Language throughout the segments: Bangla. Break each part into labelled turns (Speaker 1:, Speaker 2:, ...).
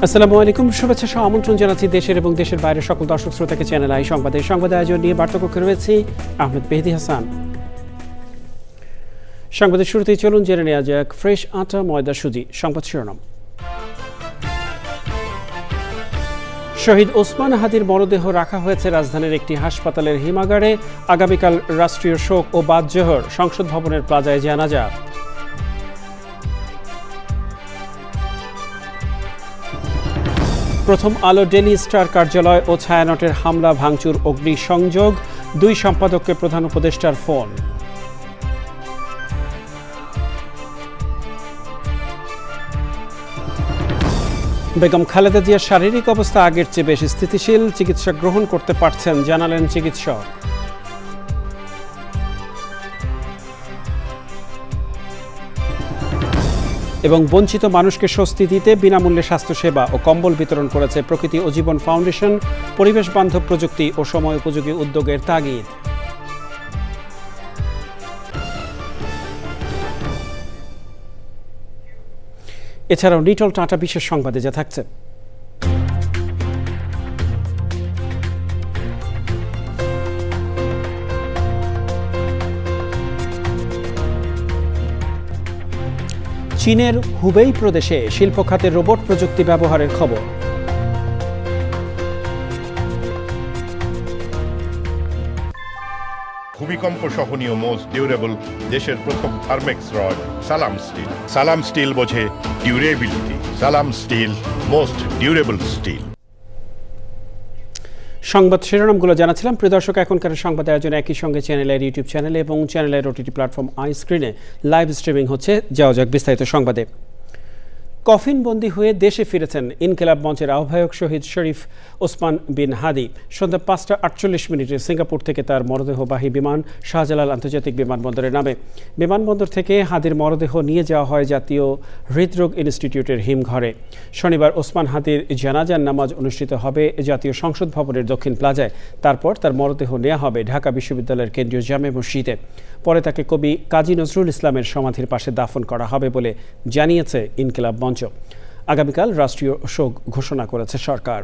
Speaker 1: আসসালামু আলাইকুম, শুভেচ্ছা সহ আমন্ত্রণ জানাচ্ছি দেশের এবং দেশের বাইরের সকল দর্শক শ্রোতাকে চ্যানেল আই সংবাদ আয়োজন নিয়ে বার্তাকক্ষে রয়েছি আহমেদ মেহেদী হাসান। সংবাদের শুরুতেই চলুন জেনে নেওয়া যাক ফ্রেশ আটা ময়দা সুজি সংবাদ শিরোনাম। শহীদ ওসমান হাদির মরদেহ রাখা হয়েছে রাজধানীর একটি হাসপাতালের হিমাগারে। আগামীকাল রাষ্ট্রীয় শোক ও বাদ জোহর, সংসদ ভবনের প্লাজায় জানাজা। প্রথম আলো ডেইলি স্টার কার্যালয় ও ছায়ানটের হামলা ভাঙচুর অগ্নিসংযোগ, 2 সম্পাদককে প্রধান উপদেষ্টার ফোন। বেগম খালেদা জিয়ার শারীরিক অবস্থা আগের চেয়ে বেশি স্থিতিশীল, চিকিৎসা গ্রহণ করতে পারছেন জানালেন চিকিৎসক। এবং বঞ্চিত মানুষকে স্বস্তি দিতে বিনামূল্যে স্বাস্থ্যসেবা ও কম্বল বিতরণ করেছে প্রকৃতি ও জীবন ফাউন্ডেশন। পরিবেশ বান্ধব প্রযুক্তি ও সময় উপযোগী উদ্যোগের তাগিদ। এছাড়াও নিটল টাটা বিশেষ সংবাদে যা থাকছে। চীনের হুবেই প্রদেশে শিল্প খাতে রোবট প্রযুক্তি ব্যবহারের খবর।
Speaker 2: ভূমিকম্প সহনীয় মোস্ট ডিউরেবল দেশের প্রথম থার্মেক্স রড সালাম স্টিল। সালাম স্টিল বোঝে ডিউরেবিলিটি। সালাম স্টিল, মোস্ট ডিউরেবল স্টিল।
Speaker 1: সংবাদ শিরোনামগুলো জানাচ্ছিলাম। প্রিয় দর্শক, এখনকার সংবাদ আয়োজনে একই সঙ্গে চ্যানেলের ইউটিউব চ্যানেলে এবং চ্যানেলের ওটিটি প্ল্যাটফর্ম আই স্ক্রিনে লাইভ স্ট্রিমিং হচ্ছে। যাওয়া যাক বিস্তারিত সংবাদে। কফিনবন্দি হয়ে দেশে ফিরেছেন ইনকিলাব মঞ্চের আহ্বায়ক শহীদ শরীফ ওসমান বিন হাদি। সন্ধ্যা 5:48 সিঙ্গাপুর থেকে তার মরদেহবাহী বিমান শাহজালাল আন্তর্জাতিক বিমানবন্দরে নামে। বিমানবন্দর থেকে হাদির মরদেহ নিয়ে যাওয়া হয় জাতীয় হৃদরোগ ইনস্টিটিউটের হিমঘরে। শনিবার ওসমান হাদির জানাজার নামাজ অনুষ্ঠিত হবে জাতীয় সংসদ ভবনের দক্ষিণ প্লাজায়। তারপর তার মরদেহ নেওয়া হবে ঢাকা বিশ্ববিদ্যালয়ের কেন্দ্রীয় জামে মসজিদে। পরে তাকে কবি কাজী নজরুল ইসলামের সমাধির পাশে দাফন করা হবে বলে জানিয়েছে ইনকিলাব মঞ্চ। আগামীকাল রাষ্ট্রীয় শোক ঘোষণা করেছে সরকার।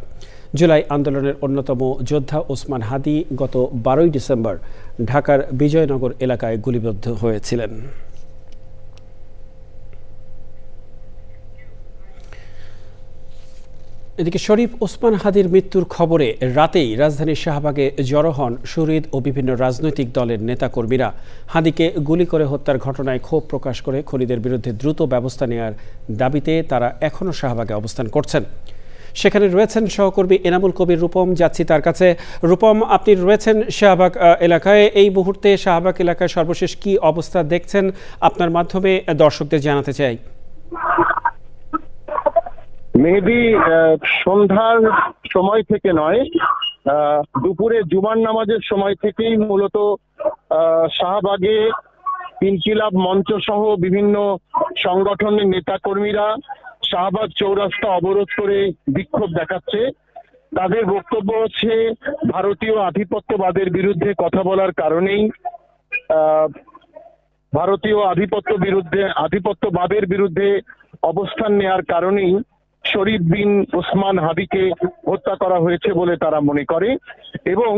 Speaker 1: জুলাই আন্দোলনের অন্যতম যোদ্ধা ওসমান হাদি গত 12 ডিসেম্বর ঢাকার বিজয়নগর এলাকায় গুলিবিদ্ধ হয়েছিলেন। এদিকে শরীফ ওসমান হাদির মৃত্যুর খবরে রাতেই রাজধানীর শাহবাগে জড়ো হন শহীদ ও বিভিন্ন রাজনৈতিক দলের নেতাকর্মীরা। হাদিকে গুলি করে হত্যার ঘটনায় ক্ষোভ প্রকাশ করে খুনিদের বিরুদ্ধে দ্রুত ব্যবস্থা নেওয়ার দাবিতে তারা এখনও শাহবাগে অবস্থান করছেন। সেখানে রয়েছেন সহকর্মী এনামুল কবির রূপম, যাচ্ছি তার কাছে। রূপম, আপনি রয়েছেন শাহবাগ এলাকায়। এই মুহূর্তে শাহবাগ এলাকায় সর্বশেষ কি অবস্থা দেখছেন, আপনার মাধ্যমে দর্শকদের জানাতে চাই।
Speaker 3: মেহেদী, সন্ধ্যার সময় থেকে নয়, দুপুরে জুমার নামাজের সময় থেকেই মূলত শাহবাগে ইনকিলাব মঞ্চ সহ বিভিন্ন সংগঠনের নেতাকর্মীরা শাহবাগ চৌরাস্তা অবরোধ করে বিক্ষোভ দেখাচ্ছে। তাদের বক্তব্য হচ্ছে ভারতীয় আধিপত্যবাদের বিরুদ্ধে কথা বলার কারণেই, ভারতীয় আধিপত্যবাদের বিরুদ্ধে অবস্থান নেয়ার কারণেই শরীফ বিন ওসমান হাদিকে হত্যা করা হয়েছে বলে তারা মনে করে, এবং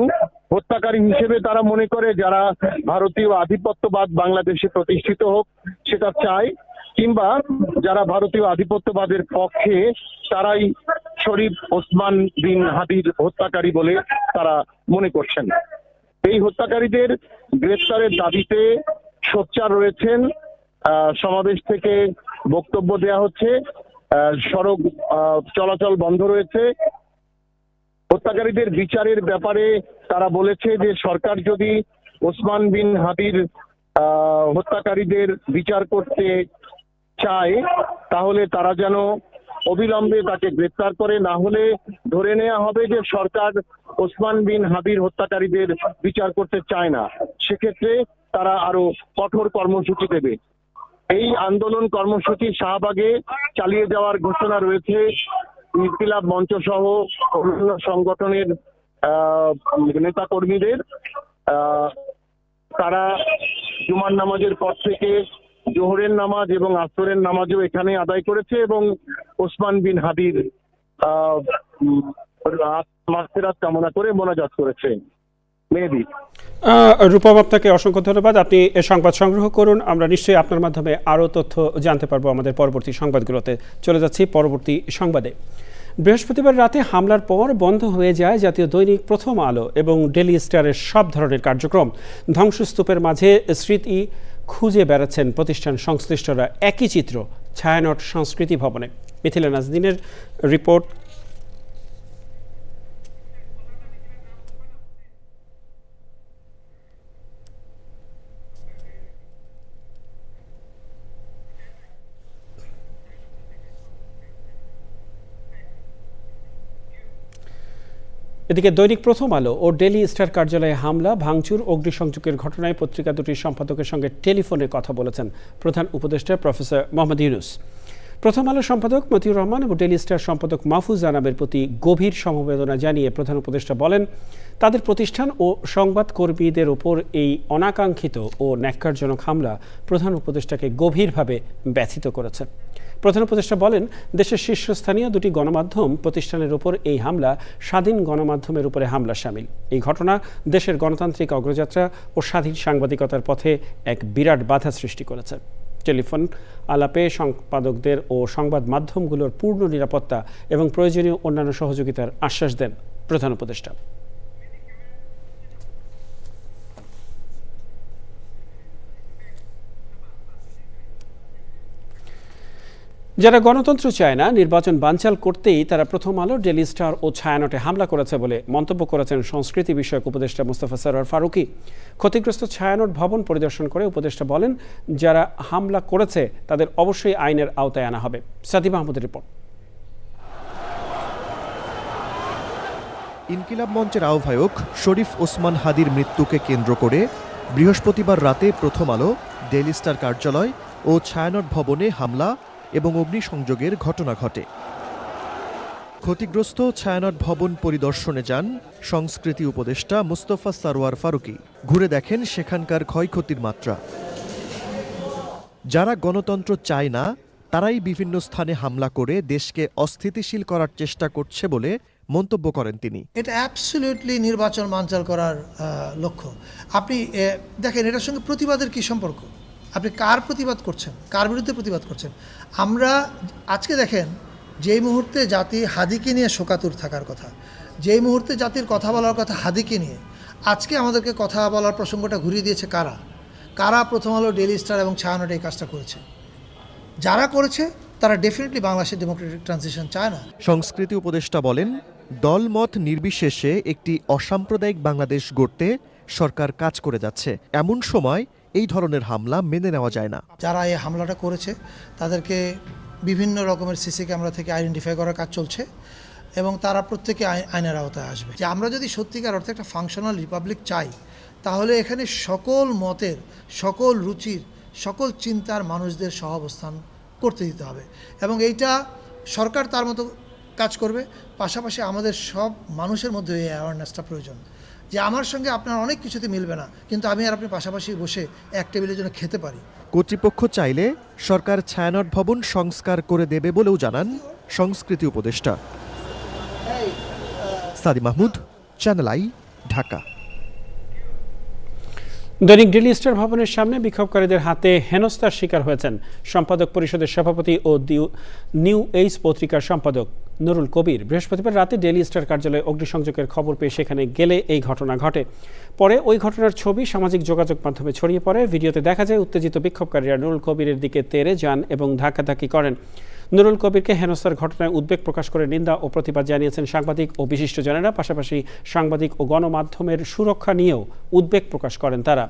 Speaker 3: হত্যাকারী হিসেবে তারা মনে করে যারা ভারতীয় আধিপত্যবাদ বাংলাদেশে প্রতিষ্ঠিত হোক সেটা চায়, কিংবা যারা ভারতীয় আধিপত্যবাদের পক্ষে তারাই শরীফ ওসমান বিন হাদির হত্যাকারী বলে তারা মনে করছেন। এই হত্যাকারীদের গ্রেফতারের দাবিতে সোচ্চার রয়েছেন। সমাবেশ থেকে বক্তব্য দেয়া হচ্ছে, সড়ক চলাচল বন্ধ রয়েছে। হত্যাকারীদের বিচারের ব্যাপারে তারা বলেছে যে সরকার যদি ওসমান বিন হাদির হত্যাকারীদের বিচার করতে চায় তাহলে তারা যেন অবিলম্বে তাকে গ্রেপ্তার করে, না হলে ধরে নেওয়া হবে যে সরকার ওসমান বিন হাদির হত্যাকারীদের বিচার করতে চায় না। সেক্ষেত্রে তারা আরো কঠোর কর্মসূচি দেবে। এই আন্দোলন কর্মসূচি শাহবাগে চালিয়ে যাওয়ার ঘোষণা রয়েছে ইনকিলাব মঞ্চ সহ অন্যান্য সংগঠনের নেতা কর্মীদের। তারা জুমার নামাজের পর থেকে জোহরের নামাজ এবং আসরের নামাজও এখানে আদায় করেছে এবং ওসমান বিন হাদির মাগফিরাত কামনা করে মোনাজাত করেছে। মেহেদী।
Speaker 1: রূপম, আপনাকে অসংখ্য ধন্যবাদ। আপনি এ সংবাদ সংগ্রহ করুন, আমরা নিশ্চয়ই আপনার মাধ্যমে আরও তথ্য জানতে পারবো আমাদের পরবর্তী সংবাদগুলোতে। চলে যাচ্ছি পরবর্তী সংবাদে। বৃহস্পতিবার রাতে হামলার পর বন্ধ হয়ে যায় জাতীয় দৈনিক প্রথম আলো এবং ডেইলি স্টারের সব ধরনের কার্যক্রম। ধ্বংসস্তূপের মাঝে স্মৃতি খুঁজে বেড়াচ্ছেন প্রতিষ্ঠান সংশ্লিষ্টরা। একই চিত্র ছায়ানট সংস্কৃতি ভবনে। মিথিলা নাজদিনের রিপোর্ট। এদিকে দৈনিক প্রথম আলো ও ডেইলি স্টার কার্যালয়ে হামলা, ভাঙচুর, অগ্নিসংযোগের ঘটনায় পত্রিকা দুটির সম্পাদকের সঙ্গে টেলিফোনে কথা বলেছেন প্রধান উপদেষ্টা প্রফেসর মোহাম্মদ ইউনূস। প্রথম আলো সম্পাদক মতিউর রহমান এবং ডেইলি স্টার সম্পাদক মাহফুজ আনামের প্রতি গভীর সমবেদনা জানিয়ে প্রধান উপদেষ্টা বলেন, তাদের প্রতিষ্ঠান ও সংবাদকর্মীদের ওপর এই অনাকাঙ্ক্ষিত ও ন্যাক্কারজনক হামলা প্রধান উপদেষ্টাকে গভীরভাবে ব্যথিত করেছে। প্রধান উপদেষ্টা বলেন, দেশের শীর্ষস্থানীয় দুটি গণমাধ্যম প্রতিষ্ঠানের উপর এই হামলা স্বাধীন গণমাধ্যমের উপরে হামলা শামিল। এই ঘটনা দেশের গণতান্ত্রিক অগ্রযাত্রা ও স্বাধীন সাংবাদিকতার পথে এক বিরাট বাধা সৃষ্টি করেছে। টেলিফোন আলাপে সম্পাদকদের ও সংবাদ মাধ্যমগুলোর পূর্ণ নিরাপত্তা এবং প্রয়োজনীয় অন্যান্য সহযোগিতার আশ্বাস দেন প্রধান উপদেষ্টা। যারা গণতন্ত্র চায় না, নির্বাচন বানচাল করতেই তারা প্রথম আলো, ডেইলি স্টার ও ছায়ানটে হামলা করেছে বলে মন্তব্য করেছেন সংস্কৃতি বিষয়ক উপদেষ্টা মুস্তাফা সরোয়ার ফারুকী। ক্ষতিগ্রস্ত ছায়ানট ভবন পরিদর্শন করে উপদেষ্টা বলেন, যারা হামলা করেছে তাদের অবশ্যই আইনের আওতায় আনা হবে। সাদি মাহমুদের রিপোর্ট।
Speaker 4: ইনকিলাব মঞ্চের আহ্বায়ক শরীফ ওসমান হাদির মৃত্যুকে কেন্দ্র করে বৃহস্পতিবার রাতে প্রথম আলো, ডেইলি স্টার কার্যালয় ও ছায়ানট ভবনে হামলা এবং অগ্নিসংযোগের ঘটনা ঘটে। ক্ষতিগ্রস্ত ছায়ানট ভবন পরিদর্শনে যান সংস্কৃতি উপদেষ্টা মুস্তাফা সরোয়ার ফারুকী। ঘুরে দেখেন সেখানকার ক্ষয়ক্ষতির মাত্রা। যারা গণতন্ত্র চায় না, তারাই বিভিন্ন স্থানে হামলা করে দেশকে অস্থিতিশীল করার চেষ্টা করছে বলে মন্তব্য করেন তিনি।
Speaker 5: এটা অ্যাবসলিউটলি নির্বাচন বানচাল করার লক্ষ্য। আপনি দেখেন, এটার সঙ্গে প্রতিবাদের কি সম্পর্ক? আপনি কার প্রতিবাদ করছেন, কার বিরুদ্ধে প্রতিবাদ করছেন? আমরা আজকে দেখেন, যেই মুহূর্তে জাতি হাদিকে নিয়ে শোকাতুর থাকার কথা, যেই মুহূর্তে জাতির কথা বলার কথা হাদিকে নিয়ে, আজকে আমাদেরকে কথা বলার প্রসঙ্গটা ঘুরিয়ে দিয়েছে কারা? কারা প্রথম আলো, ডেইলি স্টার এবং ছায়ানট এই কাজটা করেছে? যারা করেছে তারা ডেফিনেটলি বাংলাদেশের ডেমোক্রেটিক ট্রানজিশন চায় না।
Speaker 4: সংস্কৃতি উপদেষ্টা বলেন, দলমত নির্বিশেষে একটি অসাম্প্রদায়িক বাংলাদেশ গড়তে সরকার কাজ করে যাচ্ছে। এমন সময় এই ধরনের হামলা মেনে নেওয়া যায় না।
Speaker 5: যারা এই হামলাটা করেছে তাদেরকে বিভিন্ন রকমের সিসি ক্যামেরা থেকে আইডেন্টিফাই করার কাজ চলছে এবং তারা প্রত্যেকে আইনের আওতায় আসবে। যে আমরা যদি সত্যিকার অর্থে একটা ফাংশনাল রিপাবলিক চাই, তাহলে এখানে সকল মতের, সকল রুচির, সকল চিন্তার মানুষদের সহাবস্থান করতে দিতে হবে এবং এইটা সরকার তার মতো কাজ করবে। পাশাপাশি আমাদের সব মানুষের মধ্যে এই অ্যাওয়ারনেসটা প্রয়োজন যে আমার সঙ্গে আপনার অনেক কিছুতে মিলবে না, কিন্তু আমি আর আপনি পাশাপাশি বসে এক টেবিলের জন্য খেতে পারি।
Speaker 4: কর্তৃপক্ষ চাইলে সরকার ছায়ানট ভবন সংস্কার করে দেবে বলেও জানান সংস্কৃতি উপদেষ্টা। সাদি মাহমুদ, চ্যানেল আই, ঢাকা।
Speaker 1: দৈনিক ডেইলি স্টার ভবনের সামনে বিক্ষোভকারীদের হাতে হেনস্থার শিকার হয়েছেন সম্পাদক পরিষদের সভাপতি ও নিউ এইজ পত্রিকার সম্পাদক নুরুল কবির। বৃহস্পতিবার রাতে ডেইলি স্টার কার্যালয়ে অগ্নিসংযোগের খবর পেয়ে সেখানে গেলে এই ঘটনা ঘটে। পরে ওই ঘটনার ছবি সামাজিক যোগাযোগ মাধ্যমে ছড়িয়ে পড়ে। ভিডিওতে দেখা যায় উত্তেজিত বিক্ষোভকারীরা নুরুল কবিরের দিকে তেড়ে যান এবং ধাক্কাধাক্কি করেন। নুরুল কবিরকে হেনস্থার ঘটনায় উদ্বেগ প্রকাশ করে নিন্দা ও প্রতিবাদ জানিয়েছেন সাংবাদিক ও বিশিষ্টজনেরা। পাশাপাশি সাংবাদিক ও গণমাধ্যমের সুরক্ষা নিয়েও উদ্বেগ প্রকাশ করেন তারা।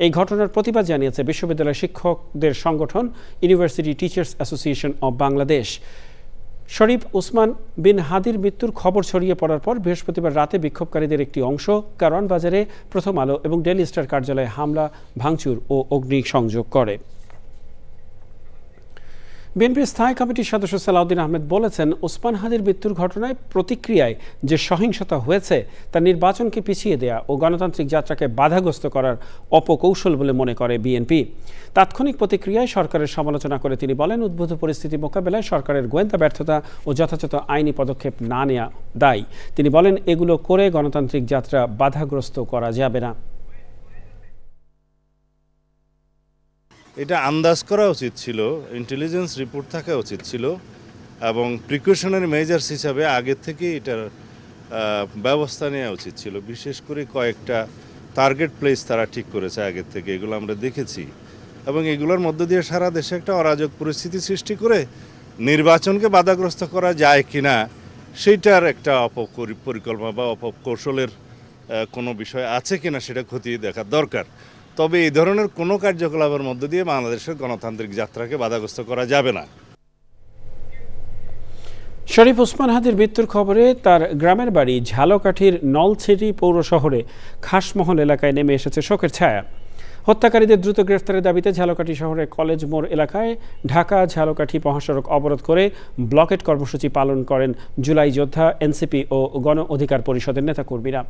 Speaker 1: এই ঘটনার প্রতিবাদ জানিয়েছে বিশ্ববিদ্যালয় শিক্ষকদের সংগঠন university teachers association of Bangladesh. Sharif Osman bin হাদির মৃত্যুর খবর ছড়িয়ে পড়ার পর বৃহস্পতিবার রাতে বিক্ষোভকারীদের একটি অংশ কারওয়ান বাজারে প্রথম আলো এবং ডেইলি স্টার কার্যালয়ে হামলা, ভাঙচুর ও অগ্নিসংযোগ করে। বিএনপির স্থায়ী কমিটির সদস্য সালাউদ্দিন আহমেদ বলেছেন, ওসমান হাদির মৃত্যুর ঘটনায় প্রতিক্রিয়ায় যে সহিংসতা হয়েছে তা নির্বাচনকে পিছিয়ে দেয়া ও গণতান্ত্রিক যাত্রাকে বাধাগ্রস্ত করার অপকৌশল বলে মনে করে বিএনপি। তাৎক্ষণিক প্রতিক্রিয়ায় সরকারের সমালোচনা করে তিনি বলেন, উদ্ভূত পরিস্থিতি মোকাবেলায় সরকারের গোয়েন্দা ব্যর্থতা ও যথাযথ আইনি পদক্ষেপ না নেওয়া দায়ী। তিনি বলেন, এগুলো করে গণতান্ত্রিক যাত্রা বাধাগ্রস্ত করা যাবে না।
Speaker 6: এটা আন্দাজ করা উচিত ছিল, ইন্টেলিজেন্স রিপোর্ট থাকা উচিত ছিল এবং প্রিকশনারি মেজার্স হিসাবে আগের থেকে এটার ব্যবস্থা নেওয়া উচিত ছিল। বিশেষ করে কয়েকটা টার্গেট প্লেস তারা ঠিক করেছে আগের থেকে, এগুলো আমরা দেখেছি এবং এগুলোর মধ্য দিয়ে সারা দেশে একটা অরাজক পরিস্থিতি সৃষ্টি করে নির্বাচনকে বাধাগ্রস্ত করা যায় কিনা সেইটার একটা পরিকল্পনা বা অপকৌশলের কোনো বিষয় আছে কিনা সেটা খতিয়ে দেখা দরকার। তবে এই ধরনের কোনো কার্যকলাপের মধ্য দিয়ে বাংলাদেশের গণতান্ত্রিক যাত্রাকে বাধাগ্রস্ত করা যাবে না।
Speaker 1: শরীফ ওসমান হাদির মৃত্যুর খবরে তার গ্রামের বাড়ি ঝালকাঠির নলছিটি পৌর শহরে খাসমহল এলাকায় নেমে এসেছে শোকের ছায়া। হত্যাকারীদের দ্রুত গ্রেফতারের দাবিতে ঝালকাঠি শহরের কলেজ মোড় এলাকায় ঢাকা ঝালকাঠি মহাসড়ক অবরোধ করে ব্লকেট কর্মসূচি পালন করেন জুলাই যোদ্ধা, এনসিপি ও গণ অধিকার পরিষদের নেতাকর্মীরা।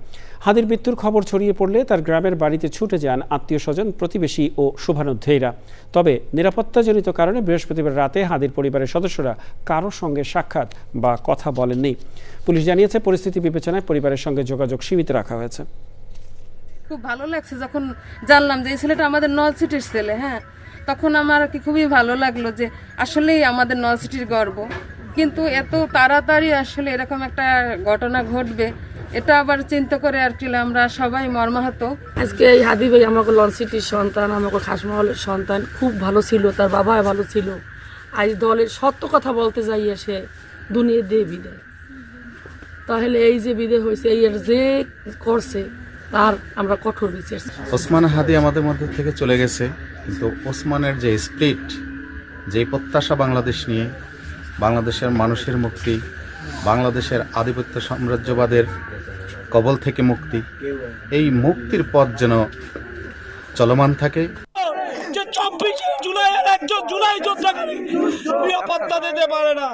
Speaker 1: হাদির মৃত্যুর খবর ছড়িয়ে পড়লে তার গ্রামের বাড়িতে ছুটে যান আত্মীয় স্বজন, প্রতিবেশী ও শুভানুধ্যায়ীরা। তবে নিরাপত্তাজনিত কারণে বৃহস্পতিবার রাতে হাদির পরিবারের সদস্যরা কারোর সঙ্গে সাক্ষাৎ বা কথা বলেননি। পুলিশ জানিয়েছে, পরিস্থিতি বিবেচনায় পরিবারের সঙ্গে যোগাযোগ সীমিত রাখা হয়েছে।
Speaker 7: খুব ভালো লাগছে যখন জানলাম যে এই ছেলেটা আমাদের নলছিটির ছেলে। তখন আমার কি খুবই ভালো লাগলো যে আসলেই আমাদের নলছিটির গর্ব। কিন্তু এত তাড়াতাড়ি আসলে এরকম একটা ঘটনা ঘটবে এটা আবার চিন্তা করে আর কি আমরা সবাই মর্মাহত।
Speaker 8: আজকে এই হাদি ভাই আমাকে লঞ্চিটির সন্তান, আমাকে খাসমহলের সন্তান, খুব ভালো ছিল, তার বাবা ভালো ছিল। আজ দলের সত্য কথা বলতে যাইয়া সে দুনিয়া দিয়ে বিদায়। তাহলে এই যে বিদায় হয়েছে, এর যে করছে তার আমরা কঠোর বিচার।
Speaker 9: ওসমান হাদি আমাদের মধ্যে থেকে চলে গেছে, কিন্তু ওসমানের যে স্পিরিট, যে প্রত্যাশা বাংলাদেশ নিয়ে, বাংলাদেশের মানুষের মুক্তি, বাংলাদেশের আধিপত্য সাম্রাজ্যবাদের কবল থেকে মুক্তি, এই মুক্তির পথ যেন চলমান থাকে।
Speaker 10: যে 24 জুলাইয়ের একজন জুলাই যোদ্ধাকে নিরাপত্তা দিতে পারে না,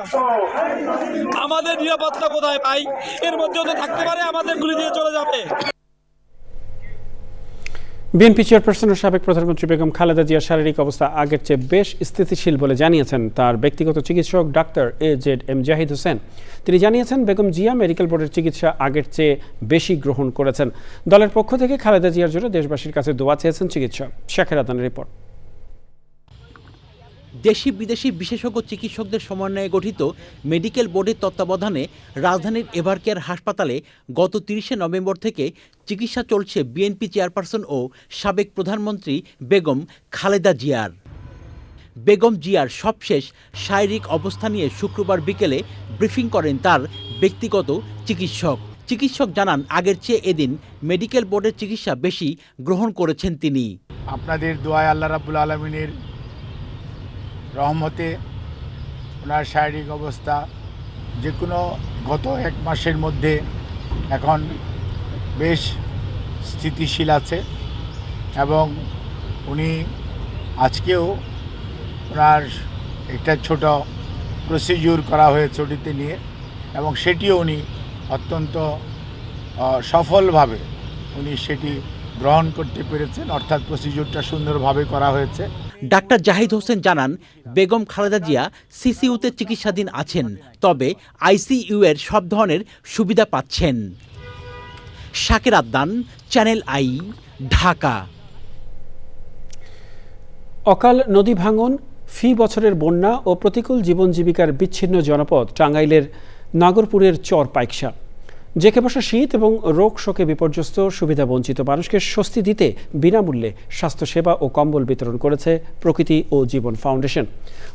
Speaker 10: আমাদের নিরাপত্তা কোথায় পাই? এর মধ্যেও তো থাকতে পারে আমাদের গুলি দিয়ে চলে যাবে।
Speaker 1: বিএনপি চেয়ারপারসন ও সাবেক প্রধানমন্ত্রী বেগম খালেদা জিয়ার শারীরিক অবস্থা আগের চেয়ে বেশ স্থিতিশীল বলে জানিয়েছেন তার ব্যক্তিগত চিকিৎসক ডাক্তার AZM জাহিদ হোসেন। তিনি জানিয়েছেন, বেগম জিয়া মেডিকেল বোর্ডের চিকিৎসা আগের চেয়ে বেশি গ্রহণ করেছেন। দলের পক্ষ থেকে খালেদা জিয়ার জন্য দেশবাসীর কাছে দোয়া চেয়েছেন চিকিৎসক। শেখের আদানের রিপোর্ট।
Speaker 11: দেশি বিদেশি বিশেষজ্ঞ চিকিৎসকদের সমন্বয়ে গঠিত মেডিকেল বোর্ডের তত্ত্বাবধানে রাজধানীর এভারকেয়ার হাসপাতালে গত 30শে নভেম্বর থেকে চিকিৎসা চলছে বিএনপি চেয়ারপারসন ও সাবেক প্রধানমন্ত্রী বেগম খালেদা জিয়ার। বেগম জিয়ার সবশেষ শারীরিক অবস্থা নিয়ে শুক্রবার বিকেলে ব্রিফিং করেন তার ব্যক্তিগত চিকিৎসক জানান, আগের চেয়ে এদিন মেডিকেল বোর্ডের চিকিৎসা বেশি গ্রহণ করেছেন তিনি।
Speaker 12: আপনাদের দোয়ায় আল্লাহ রাব্বুল আলামিনের রহমতে ওনার শারীরিক অবস্থা যে কোনো গত 1 মাসের মধ্যে এখন বেশ স্থিতিশীল আছে এবং উনি আজকেও ওনার একটা ছোট প্রসিডিউর করা হয়েছে ওটিতে নিয়ে, এবং সেটিও উনি অত্যন্ত সফলভাবে উনি সেটি গ্রহণ করতে পেরেছেন, অর্থাৎ প্রসিডিউরটা সুন্দরভাবে করা হয়েছে।
Speaker 11: ডাক্তার জাহিদ হোসেন জানান, বেগম খালেদা জিয়া সিসিইউতে চিকিৎসাধীন আছেন, তবে আইসিইউ এর সব ধরনের সুবিধা পাচ্ছেন। শাকের আদনান, চ্যানেল আই, ঢাকা।
Speaker 1: অকাল নদী ভাঙন, ফি বছরের বন্যা ও প্রতিকূল জীবন জীবিকার বিচ্ছিন্ন জনপদ টাঙ্গাইলের নাগরপুরের চর পাইকশা। জেঁকে বসা শীত এবং রোগ শোকে বিপর্যস্ত সুবিধা বঞ্চিত মানুষকে স্বস্তি দিতে বিনামূল্যে স্বাস্থ্যসেবা ও কম্বল বিতরণ করেছে প্রকৃতি ও জীবন ফাউন্ডেশন।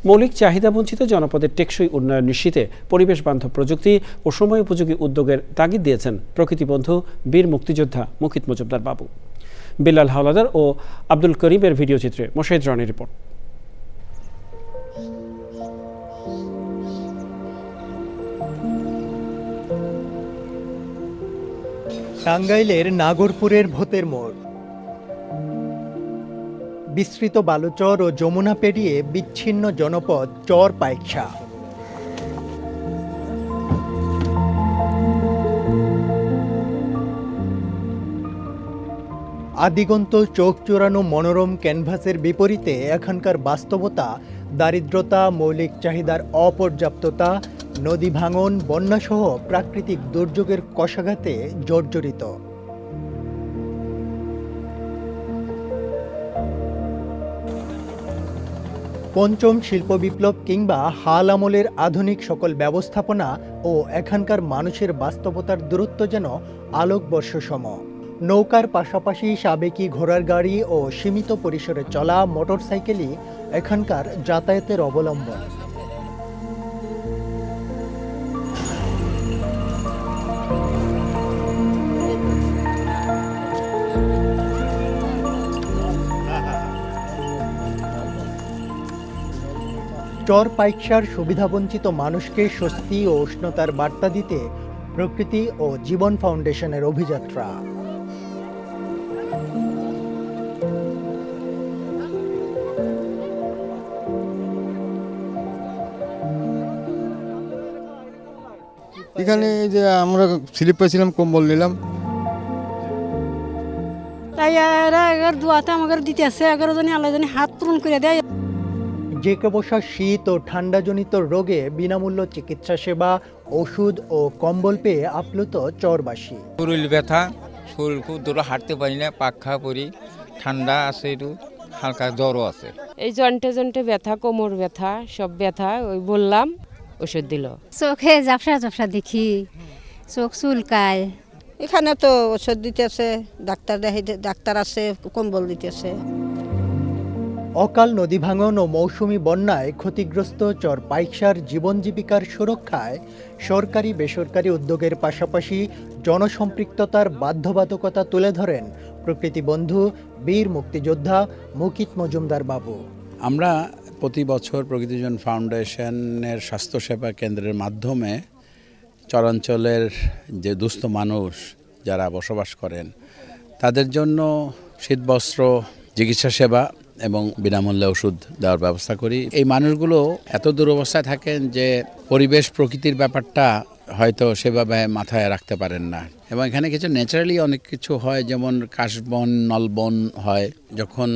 Speaker 1: মৌলিক চাহিদা বঞ্চিত জনপদের টেকসই উন্নয়ন নিশ্চিতে পরিবেশ বান্ধব প্রযুক্তি ও সময়োপযোগী উদ্যোগের তাগিদ দিয়েছেন প্রকৃতি বন্ধু বীর মুক্তিযোদ্ধা মুকিত মজুমদার বাবু। বিল্লাল হাওলাদার ও আব্দুল করিমের ভিডিও চিত্রে। মোশাহিদ রনির রিপোর্ট।
Speaker 13: টাঙ্গাইলের নাগরপুরের ভূতের মোড়। বিস্তৃত বালুচর ও যমুনা পেরিয়ে বিচ্ছিন্ন জনপদ চর পাইকশা। আদিগন্ত চোখ চোরানো মনোরম ক্যানভাসের বিপরীতে এখানকার বাস্তবতা দারিদ্রতা, মৌলিক চাহিদার অপর্যাপ্ততা, নদী ভাঙন, বন্যাসহ প্রাকৃতিক দুর্যোগের কষাঘাতে জর্জরিত। পঞ্চম শিল্প বিপ্লব কিংবা হাল আমলের আধুনিক সকল ব্যবস্থাপনা ও এখানকার মানুষের বাস্তবতার দূরত্ব যেন আলোকবর্ষ সম। নৌকার পাশাপাশি সাবেকি ঘোড়ার গাড়ি ও সীমিত পরিসরে চলা মোটরসাইকেলই এখানকার যাতায়াতের অবলম্বন। চর পাইকশার সুবিধাবঞ্চিত মানুষকে স্বস্তি ও উষ্ণতার বার্তা দিতে প্রকৃতি ও জীবন ফাউন্ডেশনের অভিযাত্রা।
Speaker 14: এখানে যে আমরা স্লিপ পেয়েছিলাম, কম্বল নিলাম।
Speaker 15: তাই এরা দোয়াতে আমাকে দিতেছে, 11 জনে আল্লাহ জানি হাত পূরণ করে দেয়।
Speaker 13: জেঁকে বসা শীত ও ঠান্ডাজনিত রোগে বিনামূল্য চিকিৎসা সেবা, ওষুধ ও কম্বল পেয়ে আপ্লুত চরবাসী।
Speaker 16: শরীর ব্যথা, শরীর খুব দূরে হাঁটতে পারি না, পাখা পরি, ঠান্ডা আছে, একটু হালকা জ্বরও আছে।
Speaker 17: এই জন্টে জন্টে ব্যথা, কোমর ব্যথা, সব ব্যথা, ওই বললাম, ওষুধ দিল।
Speaker 15: চোখে ঝাপসা ঝাপসা দেখি, চোখ চুলকায়।
Speaker 18: এখানে তো ওষুধ দিতেছে, ডাক্তার আছে, কম্বল দিতেছে।
Speaker 13: অকাল নদী ভাঙন ও মৌসুমি বন্যায় ক্ষতিগ্রস্ত চর পাইকশার জীবন জীবিকার সুরক্ষায় সরকারি বেসরকারি উদ্যোগের পাশাপাশি জনসম্পৃক্ততার বাধ্যবাধকতা তুলে ধরেন প্রকৃতি বন্ধু বীর মুক্তিযোদ্ধা মুকিত মজুমদার বাবু।
Speaker 19: আমরা প্রতি বছর প্রকৃতিজন ফাউন্ডেশনের স্বাস্থ্যসেবা কেন্দ্রের মাধ্যমে চরাঞ্চলের যে দুস্থ মানুষ যারা বসবাস করেন তাদের জন্য শীতবস্ত্র, চিকিৎসা সেবা এবং বিনামূল্যে ওষুধ দেওয়ার ব্যবস্থা করি। এই মানুষগুলো এত দুরবস্থায় থাকেন যে পরিবেশ প্রকৃতির ব্যাপারটা হয়তো সেভাবে মাথায় রাখতে পারেন না, এবং এখানে কিছু ন্যাচারালি অনেক কিছু হয়, যেমন কাশবন, নলবন হয়। যখন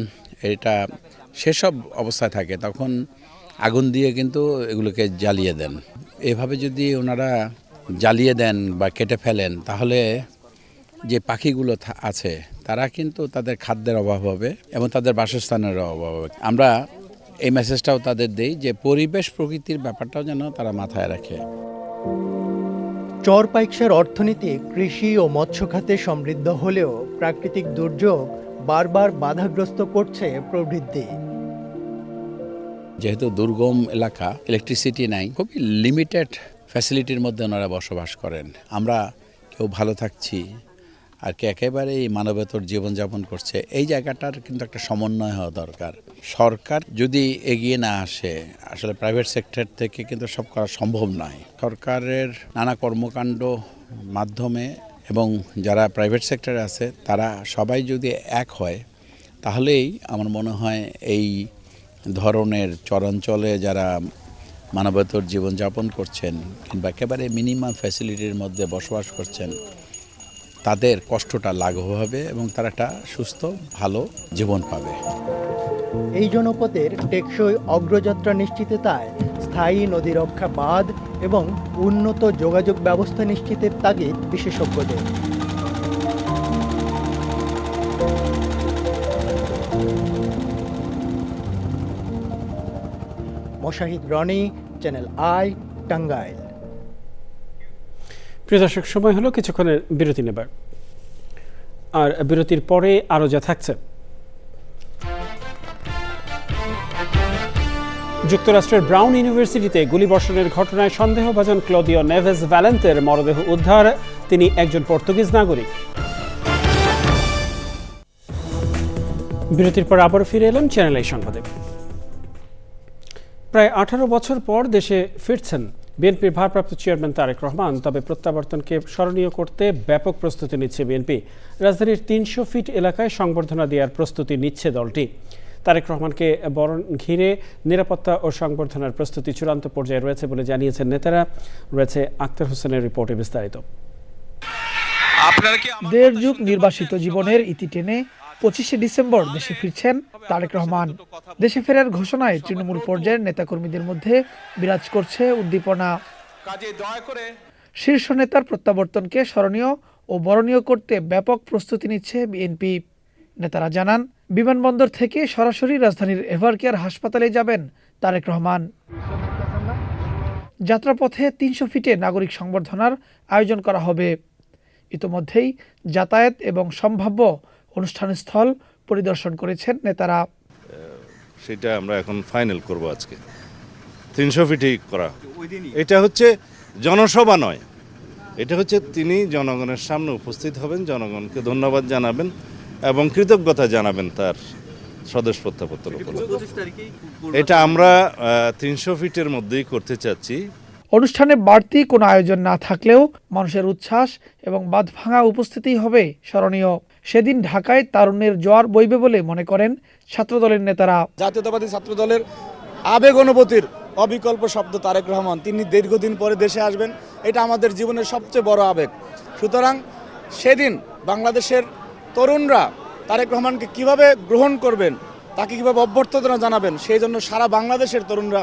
Speaker 19: এটা সেসব অবস্থায় থাকে তখন আগুন দিয়ে কিন্তু এগুলোকে জ্বালিয়ে দেন। এভাবে যদি ওনারা জ্বালিয়ে দেন বা কেটে ফেলেন তাহলে যে পাখিগুলো আছে তারা কিন্তু তাদের খাদ্যের অভাব হবে এবং তাদের বাসস্থানের অভাব হবে। আমরা এই মেসেজটাও তাদের দেই যে পরিবেশ প্রকৃতির ব্যাপারটাও যেন তারা মাথায় রাখে।
Speaker 13: চর পাইকশার অর্থনীতি কৃষি ও মৎস্য খাতে সমৃদ্ধ হলেও প্রাকৃতিক দুর্যোগ বারবার বাধাগ্রস্ত করছে প্রবৃদ্ধি।
Speaker 19: যেহেতু দুর্গম এলাকা, ইলেকট্রিসিটি নাই, খুবই লিমিটেড ফ্যাসিলিটির মধ্যে ওনারা বসবাস করেন। আমরা কেউ ভালো থাকছি আর কে একেবারেই মানবেতর জীবনযাপন করছে, এই জায়গাটার কিন্তু একটা সমন্বয় হওয়া দরকার। সরকার যদি এগিয়ে না আসে, আসলে প্রাইভেট সেক্টর থেকে কিন্তু সব করা সম্ভব নয়। সরকারের নানা কর্মকাণ্ড মাধ্যমে এবং যারা প্রাইভেট সেক্টরে আছে তারা সবাই যদি এক হয় তাহলেই আমার মনে হয় এই ধরনের চরাঞ্চলে যারা মানবেতর জীবনযাপন করছেন কিংবা একেবারে মিনিমাম ফ্যাসিলিটির মধ্যে বসবাস করছেন তাদের কষ্টটা লাঘব হবে এবং তারা একটা সুস্থ ভালো জীবন পাবে।
Speaker 13: এই জনপদের টেকসই অগ্রযাত্রা নিশ্চিততায় স্থায়ী নদী রক্ষা বাঁধ এবং উন্নত যোগাযোগ ব্যবস্থা নিশ্চিতের তাগিদ বিশেষজ্ঞদের। Moshahid Roni, channel I, Tangail.
Speaker 1: প্রিয় দর্শক, সময় হলো কিছুক্ষণের বিরতি নেবার, আর বিরতির পরে আরও যা থাকছে। যুক্তরাষ্ট্রের ব্রাউন ইউনিভার্সিটিতে গুলিবর্ষণের ঘটনায় সন্দেহভাজন ক্লদিও নেভেজ ভ্যালেন্তের মরদেহ উদ্ধার। তিনি একজন পর্তুগিজ নাগরিক। বিরতির পর আবার ফিরে এলাম চ্যানেল আই সংবাদে। প্রায় 18 বছর পর দেশে ফিরছেন বিএনপির ভারপ্রাপ্ত চেয়ারম্যান তারেক রহমান। তবে প্রত্যাবর্তনকে স্মরণীয় করতে ব্যাপক প্রস্তুতি নিচ্ছে বিএনপি। রাজধানীর 300 ফিট এলাকায় সংবর্ধনা দেওয়ার প্রস্তুতি নিচ্ছে দলটি। তারেক রহমানকে বরণ ঘিরে নিরাপত্তা ও সংবর্ধনার প্রস্তুতি চূড়ান্ত পর্যায়ে রয়েছে বলে জানিয়েছেন নেতারা। রয়েছে আক্তার হোসেনের রিপোর্টে বিস্তারিত।
Speaker 20: দেড় যুগ নির্বাসিত জীবনের ইতি টেনে 25শে ডিসেম্বর দেশে ফিরছেন তারেক রহমান। দেশে ফেরার ঘোষণায় তৃণমূল পর্যায়ের নেতাকর্মীদের মধ্যে বিরাজ করছে উদ্দীপনা। শীর্ষ নেতার প্রত্যাবর্তনকে স্মরণীয় ও বরণীয় করতে ব্যাপক প্রস্তুতি নিচ্ছে বিএনপি। নেতারা জানান, বিমানবন্দর থেকে সরাসরি রাজধানীর এভারকেয়ার হাসপাতালে যাবেন তারেক রহমান। যাত্রাপথে 300 ফিটে নাগরিক সংবর্ধনার আয়োজন করা হবে। ইতোমধ্যেই যাতায়াত এবং সম্ভাব্য অনুষ্ঠানস্থল পরিদর্শন করেছেন নেতারা।
Speaker 6: সেটা আমরা এখন ফাইনাল করব আজকে। 300 ফিটেই করা। এটা হচ্ছে জনসভা নয়, এটা হচ্ছে তিনি জনগণের সামনে উপস্থিত হবেন, জনগণকে ধন্যবাদ জানাবেন এবং কৃতজ্ঞতা জানাবেন তার স্বদেশ প্রত্যাবর্তন উপলক্ষে। এটা আমরা 300 ফিটের মধ্যেই করতে চাচ্ছি।
Speaker 20: অনুষ্ঠানে বাড়তি কোনো আয়োজন না থাকলেও মানুষের উচ্ছ্বাস এবং বাঁধভাঙা উপস্থিতি হবে স্মরণীয়। সেদিন ঢাকায় তারুণ্যের জোয়ার বইবে বলে মনে করেন ছাত্রদলের নেতারা।
Speaker 21: জাতীয়তাবাদী ছাত্রদলের আবেগ অনুভূতির অবিকল্প শব্দ তারেক রহমান। তিনি দীর্ঘদিন পরে দেশে আসবেন, এটা আমাদের জীবনের সবচেয়ে বড় আবেগ। সুতরাং সেদিন বাংলাদেশের তরুণরা তারেক রহমানকে কিভাবে গ্রহণ করবেন, তাকে কিভাবে অভ্যর্থনা জানাবেন, সেই জন্য সারা বাংলাদেশের তরুণরা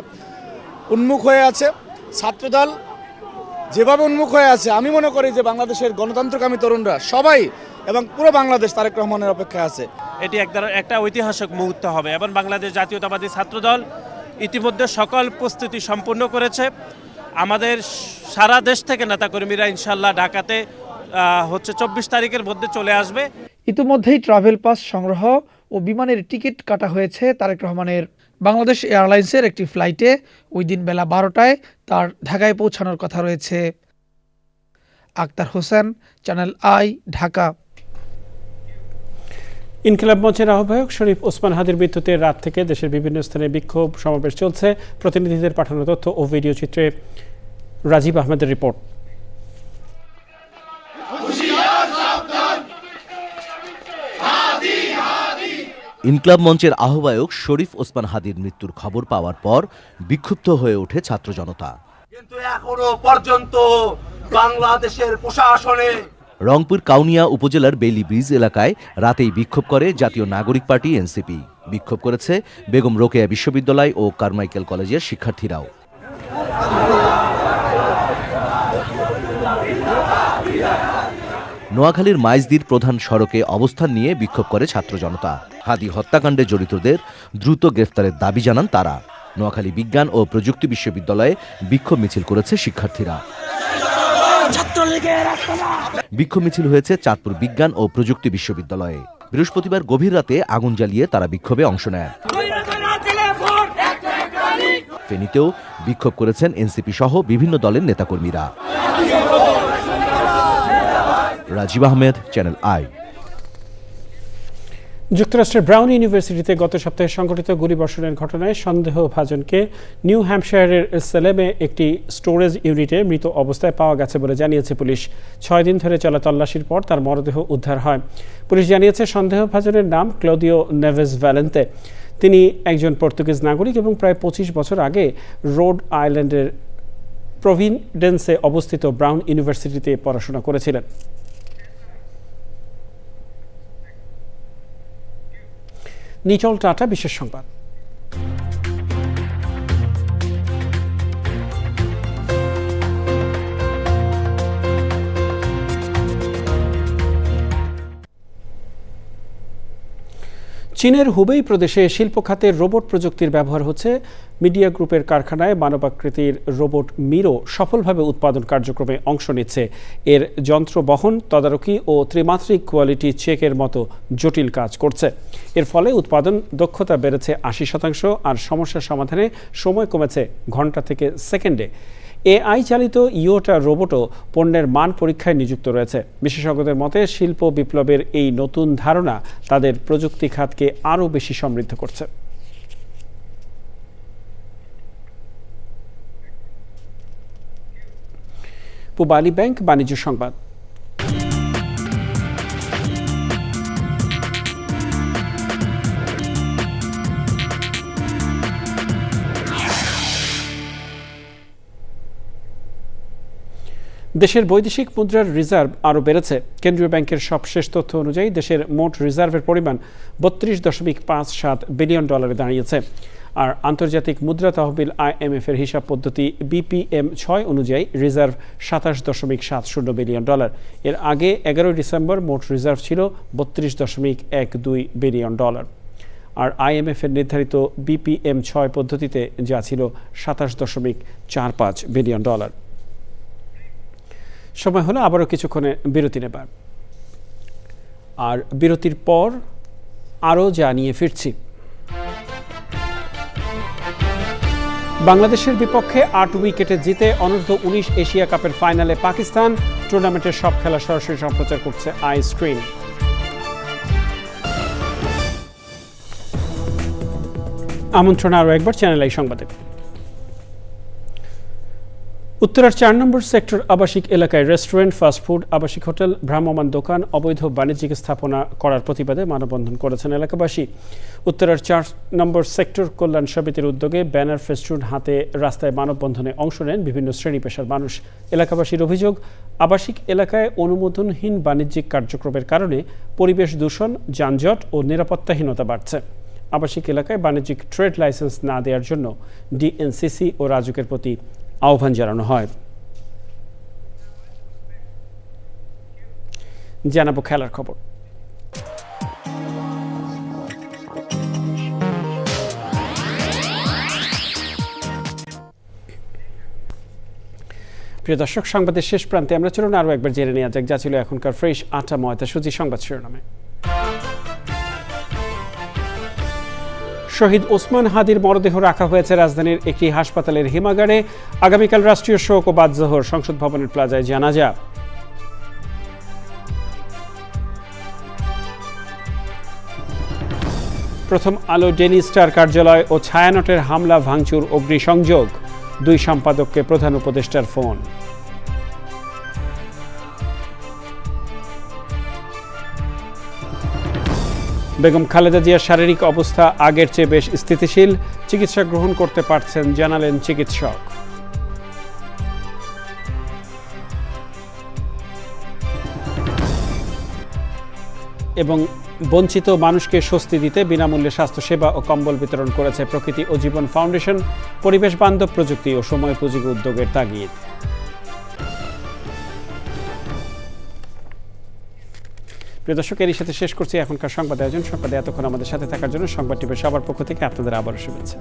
Speaker 21: উন্মুখ হয়ে আছে। ছাত্রদল যেভাবে উন্মুখ হয়ে আছে, আমি মনে করি যে বাংলাদেশের গণতন্ত্রকামী তরুণরা সবাই এবং পুরো বাংলাদেশ তারেক রহমানের অপেক্ষায় আছে।
Speaker 22: এটি একটা ঐতিহাসিক মুহূর্ত হবে এবং বাংলাদেশ জাতীয়তাবাদী ছাত্রদল ইতিমধ্যে সকল প্রস্তুতি সম্পূর্ণ করেছে। আমাদের সারা দেশ থেকে নেতাকর্মীরা ইনশাল্লাহ ঢাকাতে 24 তারিখের মধ্যে চলে আসবে।
Speaker 20: ইতিমধ্যেই ট্রাভেল পাস সংগ্রহ ও বিমানের টিকিট কাটা হয়েছে তারেক রহমানের। বাংলাদেশ এয়ারলাইন্সের একটি ফ্লাইটে ওই দিন বেলা 12টায় তার ঢাকায় পৌঁছানোর কথা রয়েছে। Akhtar Hossain, Channel I, Dhaka.
Speaker 1: ইনকিলাব মঞ্চের আহ্বায়ক শরীফ ওসমান হাদির মৃত্যুতে রাত থেকে দেশের বিভিন্ন স্থানে বিক্ষোভ সমাবেশ চলছে। প্রতিনিধিদের পাঠানো তথ্য ও ভিডিও চিত্রে রাজীব আহমেদের রিপোর্ট।
Speaker 23: ইনকিলাব মঞ্চের আহ্বায়ক শরীফ ওসমান হাদির মৃত্যুর খবর পাওয়ার পর বিক্ষুব্ধ হয়ে ওঠে ছাত্র জনতা।
Speaker 24: কিন্তু এখনো পর্যন্ত বাংলাদেশের প্রশাসনে
Speaker 23: রংপুর কাউনিয়া উপজেলার বেইলি ব্রিজ এলাকায় রাতেই বিক্ষোভ করে জাতীয় নাগরিক পার্টি এনসিপি। বিক্ষোভ করেছে বেগম রোকেয়া বিশ্ববিদ্যালয় ও কারমাইকেল কলেজের শিক্ষার্থীরাও। নোয়াখালীর মাইজদির প্রধান সড়কে অবস্থান নিয়ে বিক্ষোভ করে ছাত্র জনতা। হাদি হত্যাকাণ্ডে জড়িতদের দ্রুত গ্রেফতারের দাবি জানান তারা। নোয়াখালী বিজ্ঞান ও প্রযুক্তি বিশ্ববিদ্যালয়ে বিক্ষোভ মিছিল করেছে শিক্ষার্থীরা। বিক্ষোভ মিছিল হয়েছে চাঁদপুর বিজ্ঞান ও প্রযুক্তি বিশ্ববিদ্যালয়ে। বৃহস্পতিবার গভীর রাতে আগুন জ্বালিয়ে তারা বিক্ষোভে অংশ নেয়। ফেনীতেও বিক্ষোভ করেছেন এনসিপি সহ বিভিন্ন দলের নেতাকর্মীরা। Rajib Ahmed, channel I.
Speaker 1: যুক্তরাষ্ট্রের ব্রাউন ইউনিভার্সিটিতে গত সপ্তাহে সংঘটিত গুলিবর্ষণের ঘটনায় সন্দেহভাজনকে নিউ হ্যাম্পশায়ারের সেলেমে একটি স্টোরেজ ইউনিটে মৃত অবস্থায় পাওয়া গেছে বলে জানিয়েছে পুলিশ। 6 দিন ধরে চলা তল্লাশির পর তার মরদেহ উদ্ধার হয়। পুলিশ জানিয়েছে সন্দেহভাজনের নাম ক্লদিও নেভেস ভ্যালেন্তে। তিনি একজন পর্তুগিজ নাগরিক এবং প্রায় 25 বছর আগে রোড আইল্যান্ডের প্রভিডেন্সে অবস্থিত ব্রাউন ইউনিভার্সিটিতে পড়াশোনা করেছিলেন। নিটল টাটা বিশেষ সংবাদ। চীনের হুবেই প্রদেশে শিল্প খাতে রোবট প্রযুক্তির ব্যবহার হচ্ছে। মিডিয়া গ্রুপের কারখানায় মানবাকৃতির রোবট মিরো সফলভাবে উৎপাদন কার্যক্রমে অংশ নিচ্ছে। এর যন্ত্র বহন, তদারকি ও ত্রিমাত্রিক কোয়ালিটি চেকের মতো জটিল কাজ করছে। এর ফলে উৎপাদন দক্ষতা বেড়েছে 80%, আর সমস্যার সমাধানে সময় কমেছে ঘন্টা থেকে সেকেন্ডে। এআই চালিত ইয়োটা রোবটও পণ্যের মান পরীক্ষায় নিযুক্ত রয়েছে। বিশেষজ্ঞদের মতে শিল্প বিপ্লবের এই নতুন ধারণা তাদের প্রযুক্তি খাতকে আরও বেশি সমৃদ্ধ করছে। পূবালী ব্যাংক বাণিজ্য সংবাদ। দেশের বৈদেশিক মুদ্রার রিজার্ভ আরও বেড়েছে। কেন্দ্রীয় ব্যাংকের সবশেষ তথ্য অনুযায়ী দেশের মোট রিজার্ভের পরিমাণ ৩২.57 বিলিয়ন ডলারে দাঁড়িয়েছে। আর আন্তর্জাতিক মুদ্রা তহবিল IMF এর হিসাব পদ্ধতি BPM-6 অনুযায়ী রিজার্ভ ২৭.৭০ বিলিয়ন ডলার। এর আগে ১১ ডিসেম্বর মোট রিজার্ভ ছিল ৩২.১২ বিলিয়ন ডলার। আর IMF এর নির্ধারিত BPM-6 পদ্ধতিতে যা ছিল ২৭.৪৫ বিলিয়ন ডলার। সময় হলো আবারও কিছুক্ষণের বিরতি নেবার, আর বিরতির পর আরও জানিয়ে ফিরছি। বাংলাদেশের বিপক্ষে ৮ উইকেটে জিতে অনূর্ধ্ব-১৯ এশিয়া কাপের ফাইনালে পাকিস্তান। টুর্নামেন্টের সব খেলা সরাসরি সম্প্রচার করছে আই স্ক্রিন। আমন্ত্রণ আরও একবার চ্যানেল আই সংবাদে। উত্তরার ৪ নম্বর সেক্টর আবাসিক এলাকায় রেস্টুরেন্ট, ফাস্টফুড, আবাসিক হোটেল, ভ্রাম্যমাণ দোকান, অবৈধ বাণিজ্যিক স্থাপনা করার প্রতিবাদে মানববন্ধন করেছেন এলাকাবাসী। উত্তরার ৪ নম্বর সেক্টর কল্যাণ সমিতির উদ্যোগে ব্যানার, ফেস্টুন হাতে রাস্তায় মানববন্ধনে অংশ নেন বিভিন্ন শ্রেণী পেশার মানুষ। এলাকাবাসীর অভিযোগ, আবাসিক এলাকায় অনুমোদনহীন বাণিজ্যিক কার্যক্রমের কারণে পরিবেশ দূষণ, যানজট ও নিরাপত্তাহীনতা বাড়ছে। আবাসিক এলাকায় বাণিজ্যিক ট্রেড লাইসেন্স না দেওয়ার জন্য ডিএনসিসি ও রাজুকের প্রতি আহ্বান জানানো হয়। জানাবো খেলার খবর। প্রিয় দর্শক, সংবাদের শেষ প্রান্তে আমরা চলুন আরও একবার জেনে নেওয়া যাক যা ছিল এখনকার ফ্রেশ আটা ময়দা সুজি সংবাদ শিরোনামে। শহীদ ওসমান হাদির মরদেহ রাখা হয়েছে রাজধানীর একটি হাসপাতালের হিমাগারে। আগামীকাল রাষ্ট্রীয় শোক ও বাদ জোহর সংসদ ভবনের প্লাজায় জানাজা। প্রথম আলো ডেইলি স্টার কার্যালয় ও ছায়ানটের হামলা, ভাঙচুর, অগ্নিসংযোগ। 2 সম্পাদককে প্রধান উপদেষ্টার ফোন। বেগম খালেদা জিয়ার শারীরিক অবস্থা আগের চেয়ে বেশ স্থিতিশীল, চিকিৎসা গ্রহণ করতে পারছেন জানালেন চিকিৎসক। এবং বঞ্চিত মানুষকে স্বস্তি দিতে বিনামূল্যে স্বাস্থ্যসেবা ও কম্বল বিতরণ করেছে প্রকৃতি ও জীবন ফাউন্ডেশন। পরিবেশ বান্ধব প্রযুক্তি ও সময়োপযোগী উদ্যোগের তাগিদ। প্রিয় দর্শক, এরই সাথে শেষ করছি এখনকার সংবাদ আয়োজন। সংবাদে এতক্ষণ আমাদের সাথে থাকার জন্য সংবাদ টিভির সবার পক্ষ থেকে আপনাদের আবারও শুভেচ্ছা।